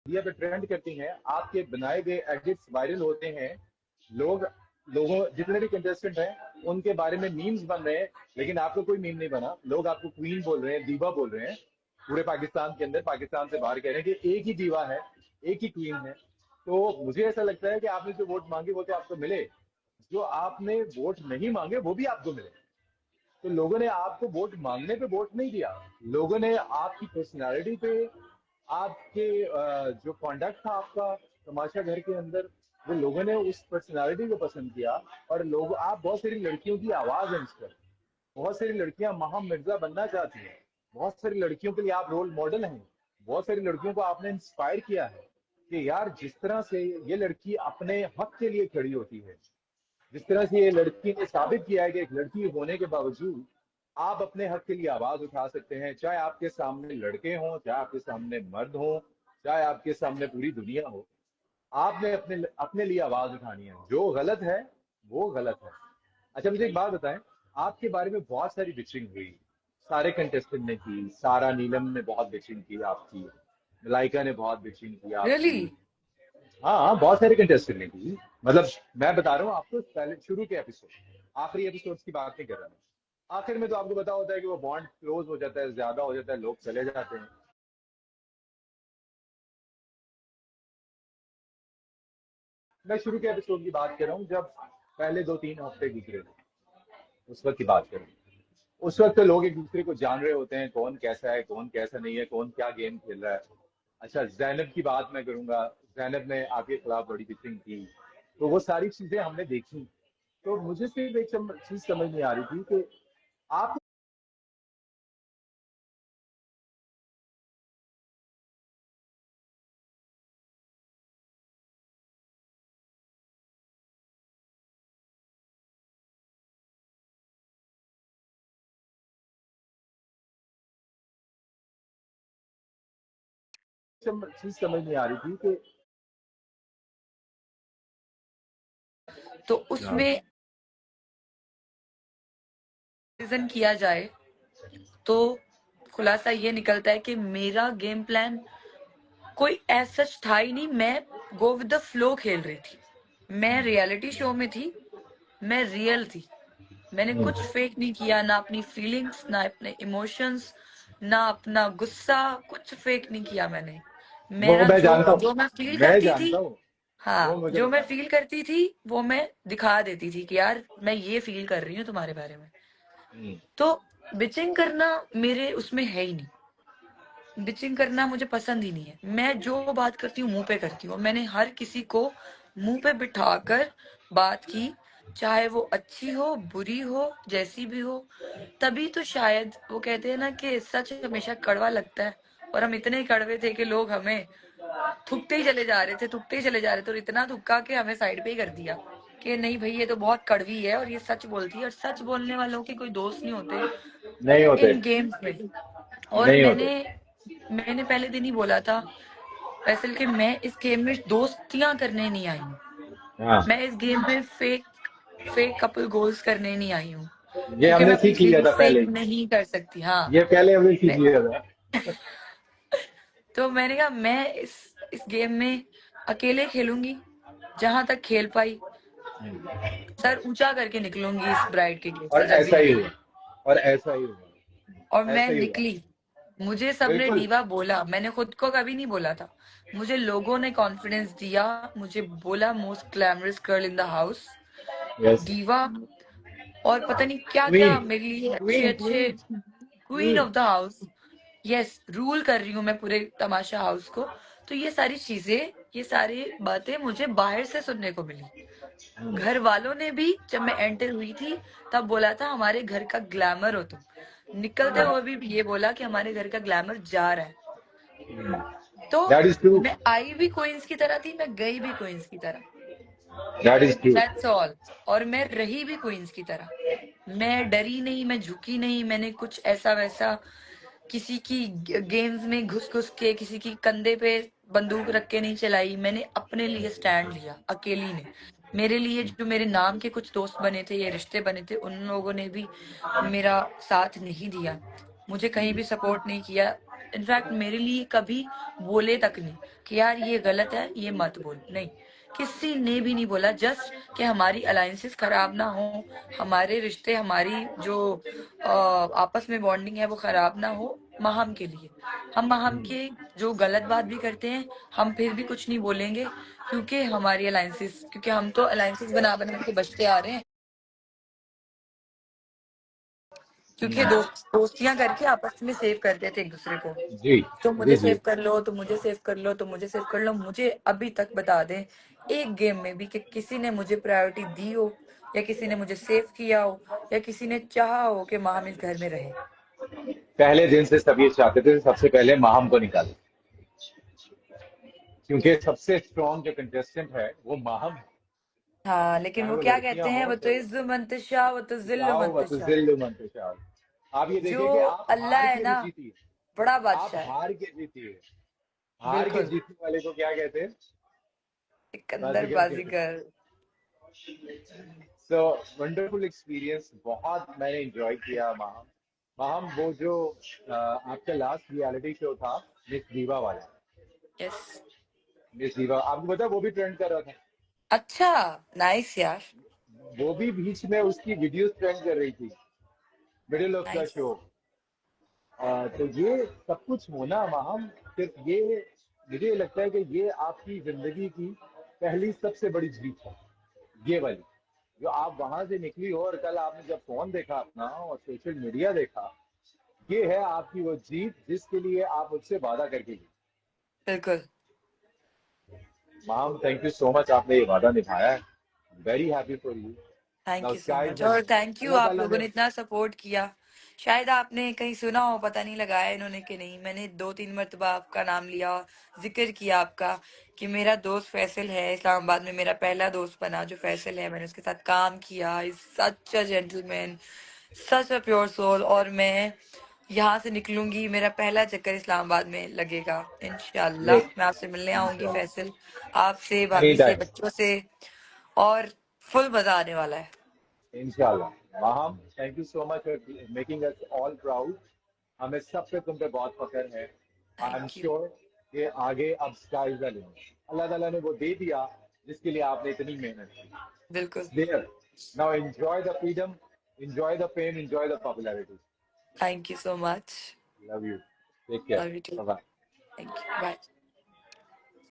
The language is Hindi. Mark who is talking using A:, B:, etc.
A: मीडिया पे ट्रेंड करती हैं, आपके बनाए गए एडिट्स वायरल होते हैं, लोग लोगों जितने भी कंटेस्टेंट हैं उनके बारे में मीम्स बन रहे हैं, लेकिन आपको कोई मीम नहीं बना। लोग आपको क्वीन बोल रहे हैं, दीवा बोल रहे हैं। पूरे पाकिस्तान के अंदर, पाकिस्तान से बाहर कह रहे हैं कि एक ही दीवा है, एक ही क्वीन है। तो मुझे ऐसा लगता है कि आपने जो वोट मांगे वो तो आपको मिले, जो आपने वोट नहीं मांगे वो भी आपको मिले। तो लोगों ने आपको वोट मांगने पे वोट नहीं दिया, लोगों ने आपकी पर्सनालिटी पे, आपके जो कॉन्डक्ट था आपका तमाशा घर के अंदर, वो लोगों ने उस पर्सनालिटी को पसंद किया। और लोग, आप बहुत सारी लड़कियों की आवाज हैं इस पर, बहुत सारी लड़कियां महा मिर्जा बनना चाहती हैं, बहुत सारी लड़कियों के लिए आप रोल मॉडल हैं, बहुत सारी लड़कियों को आपने इंस्पायर किया है कि यार जिस तरह से ये लड़की अपने हक के लिए खड़ी होती है, जिस तरह से ये लड़की ने साबित किया है कि एक लड़की होने के बावजूद आप अपने हक के लिए आवाज उठा सकते हैं, चाहे आपके सामने लड़के हों, चाहे आपके सामने मर्द हों, चाहे आपके सामने पूरी दुनिया हो, आपने अपने अपने लिए आवाज उठानी है। जो गलत है वो गलत है। अच्छा, मुझे एक बात बताएं, आपके बारे में बहुत सारी बिचिंग हुई, सारे कंटेस्टेंट ने की, सारा नीलम ने बहुत बिचिंग की आपकी, मलाइका ने बहुत बिचिंग की
B: रियली?
A: आपकी। हाँ हाँ, बहुत सारे कंटेस्टेंट ने की। मतलब मैं बता रहा हूँ आपको, पहले शुरू के एपिसोड, आखिरी एपिसोड की बात नहीं कर रहा मैं। आखिर में तो आपको पता होता है कि वो बॉन्ड क्लोज हो जाता है, ज्यादा हो जाता है, लोग चले जाते हैं। मैं शुरू के एपिसोड की बात कर रहा हूँ, जब पहले 2-3 हफ्ते गुजरे थे, उस वक्त की बात कर रहा हूँ। उस वक्त तो लोग एक दूसरे को जान रहे होते हैं, कौन कैसा है, कौन कैसा नहीं है, कौन क्या गेम खेल रहा है। अच्छा, जैनब की बात मैं करूंगा। जैनब ने आपके खिलाफ बड़ी बिचिंग की, तो वो सारी चीजें हमने देखी। तो मुझे सिर्फ एक चीज समझ नहीं आ रही थी कि आप चीज समझ नहीं आ रही थी कि
B: तो
A: हाँ,
B: उसमें रीजन किया जाए तो खुलासा ये निकलता है कि मेरा गेम प्लान कोई ऐसा सच था ही नहीं। मैं गो विद द फ्लो खेल रही थी। मैं रियलिटी शो में थी, मैं रियल थी। मैंने कुछ फेक नहीं किया, ना अपनी फीलिंग्स, ना अपने इमोशंस, ना अपना गुस्सा, कुछ फेक नहीं किया मैंने।
A: वो
B: मेरा
A: मैं
B: जो
A: जानता हूँ,
B: जो मैं फील
A: मैं
B: करती थी,
A: जानता हूँ, वो
B: हाँ,
A: मुझे
B: जो
A: पता
B: मैं
A: है।
B: फील करती थी वो मैं दिखा देती थी कि यार मैं ये फील कर रही हूँ तुम्हारे बारे में।
A: हम्म,
B: तो बिचिंग करना मेरे उसमें है ही नहीं। बिचिंग करना मुझे पसंद ही नहीं है। मैं जो बात करती हूँ मुंह पे करती हूँ। मैंने हर किसी को मुंह पे बिठाकर बात की, चाहे वो अच्छी हो, बुरी हो, जैसी भी हो। तभी तो शायद वो कहते हैं ना कि सच हमेशा कड़वा लगता है। और हम इतने कड़वे थे कि लोग हमें थूकते ही चले जा रहे थे, थूकते ही चले जा रहे थे, और इतना थूका कि हमें साइड पे ही कर दिया कि नहीं भाई ये तो बहुत कड़वी है और ये सच बोलती है। और सच बोलने वालों के कोई दोस्त नहीं
A: नहीं
B: होते
A: होते,
B: इन गेम्स में। और
A: नहीं
B: मैंने
A: होते।
B: मैंने पहले दिन ही बोला था फैसल कि मैं इस गेम में दोस्तियां करने नहीं आई हूँ।
A: हाँ,
B: मैं इस गेम में फेक कपल गोल्स करने नहीं आई हूँ,
A: ये
B: क्योंकि
A: हमने
B: मैं अपनी
A: सीख लिया
B: फीलिंग
A: था पहले
B: फेक
A: ही।
B: नहीं कर सकती। हाँ,
A: ये पहले हमने सीख
B: मैं
A: लिया था।
B: तो मैंने कहा मैं इस गेम में अकेले खेलूंगी, जहां तक खेल पाई। सर ऊंचा करके निकलूंगी इस ब्राइड के गेट
A: और
B: से जब भी
A: ऐसा ही हुआ,
B: निकलूंगी।
A: और ऐसा ही
B: और
A: हुआ,
B: मैं
A: ऐसा ही हुआ।
B: निकली। मुझे सबने
A: बिल्कुल।
B: डीवा बोला, मैंने खुद को कभी नहीं बोला था। मुझे लोगों ने कॉन्फिडेंस दिया, मुझे बोला most glamorous girl in the house,
A: yes.
B: Diva, और पता नहीं क्या
A: क्वीन,
B: क्या मेरे लिए अच्छे
A: क्वीन,
B: अच्छे,
A: queen,
B: queen
A: queen.
B: Of the house. Yes, rule कर रही हूँ मैं पूरे तमाशा हाउस को। तो ये सारी चीजें, ये सारी बातें मुझे बाहर से सुनने को मिली। घर वालों ने भी जब मैं एंटर हुई थी तब बोला था हमारे घर का ग्लैमर हो तुम। निकलते हुए भी ये बोला कि हमारे घर का ग्लैमर जा रहा है। तो
A: दैट इज ट्रू,
B: मैं आई भी क्वींस की तरह थी, मैं गई भी क्वींस की तरह।
A: That is true.
B: That's all. और मैं रही भी क्वींस की तरह। मैं डरी नहीं, मैं झुकी नहीं, मैंने कुछ ऐसा वैसा किसी की गेम्स में घुस घुस के किसी की कंधे पे बंदूक रख के नहीं चलाई। मैंने अपने लिए स्टैंड लिया अकेली ने। मेरे लिए जो मेरे नाम के कुछ दोस्त बने थे, ये रिश्ते बने थे, उन लोगों ने भी मेरा साथ नहीं दिया, मुझे कहीं भी सपोर्ट नहीं किया। इनफैक्ट मेरे लिए कभी बोले तक नहीं कि यार ये गलत है, ये मत बोल, नहीं, किसी ने भी नहीं बोला। जस्ट कि हमारी अलायंसेस खराब ना हो, हमारे रिश्ते, हमारी जो आपस में बॉन्डिंग है वो खराब ना हो, माहम के लिए। हम माहम के जो गलत बात भी करते हैं, हम फिर भी कुछ नहीं बोलेंगे, क्योंकि हमारी अलायंसेस, क्योंकि हम तो अलायंसेस बना बना के बचते आ रहे हैं, क्योंकि दोस्तियां करके आपस में सेव करते थे एक दूसरे को।
A: जी
B: तो
A: जी
B: मुझे
A: जी।
B: सेव कर लो, तो मुझे सेव कर लो, तो मुझे सेव कर लो। मुझे अभी तक बता दें एक गेम में भी कि किसी ने मुझे प्रायोरिटी दी हो, या किसी ने मुझे सेव किया हो, या किसी ने चाहा हो कि माहम इस घर में रहे।
A: पहले दिन से सब ये चाहते थे सबसे पहले माहम को निकालें, क्योंकि सबसे स्ट्रॉन्ग जो कंटेस्टेंट है वो माहम है।
B: हाँ, लेकिन
A: चाहे
B: वो
A: वो
B: क्या
A: लड़कियां
B: कहते हैं,
A: हो
B: वो तो
A: तो
B: इज्जु मंतशा, वो तो जिल्लु
A: जाओ
B: मंतशा।
A: वतुजिल्लु मंतशा। आप ये
B: जो
A: देखिए कि आप
B: अल्लाह
A: हार
B: है
A: के भी
B: ना,
A: जीती है।
B: बड़ा
A: आप
B: बादशाह है।
A: हार के जीती है। हार के
B: बिल्कुल,
A: जीतने वाले को क्या कहते हैं?
B: सिकंदर
A: बाजीगर कहते हैं।
B: बाजीगर।
A: सो वंडरफुल एक्सपीरियंस, बहुत मैंने एंजॉय किया माहम। माहम वो जो आपका लास्ट रियलिटी शो था मिस दीवा वाला,
B: यस।
A: मिस दीवा आपको पता है वो भी ट्रेंड कर रहा था।
B: अच्छा, नाइस यार,
A: वो भी बीच में उसकी वीडियोस ट्रेंड कर रही थी, middle of the
B: nice.
A: Show. तो ये सब कुछ होना माहम, सिर्फ ये मुझे लगता है कि ये आपकी जिंदगी की पहली सबसे बड़ी जीत है, ये वाली जो आप वहां से निकली हो। और कल आपने जब फोन देखा अपना और सोशल मीडिया देखा, ये है आपकी वो जीत जिसके लिए आप मुझसे वादा करके गई।
B: बिल्कुल।
A: माम थैंक यू सो मच, आपने ये वादा निभाया है। Very happy for you.
B: Thank
A: now
B: you so
A: sky is
B: much,
A: the
B: और
A: लिमिट।
B: थैंक यू
A: अल्लाह
B: आप
A: ताला
B: लोगों
A: ने।
B: ने इतना सपोर्ट किया। शायद आपने कहीं सुना हो, पता नहीं, लगाया इन्होंने कि नहीं, मैंने 2-3 मरतबा आपका नाम लिया, जिक्र किया आपका, कि मेरा दोस्त फैसल है इस्लामाबाद में, मेरा पहला दोस्त बना जो फैसल है, मैंने उसके साथ काम किया। Is such a gentleman, such a pure soul. और मैं यहाँ से निकलूंगी, मेरा पहला चक्कर इस्लामाबाद में लगेगा,
A: ये
B: इंशाल्लाह मैं आपसे मिलने आऊंगी
A: इंशाल्लाह
B: फैसल, आपसे,
A: एनी
B: भाभी से,
A: टाइम,
B: बच्चों से, और फुल मजा आने वाला है।
A: इंशाल्लाह। Maham thank you so much for making us all proud. हमें सब पे तुम पे बहुत फख्र है। I am
B: thank you.
A: Sure कि आगे अब स्काई इज द लिमिट। अल्लाह ताला ने वो दे दिया जिसके लिए आपने इतनी मेहनत की।
B: बिल्कुल।
A: It's there. Now enjoy the freedom, enjoy the fame, enjoy the popularity.
B: Thank you so much.
A: Love you. Take care.
B: Love you too.
A: Bye bye.
B: Thank you, bye.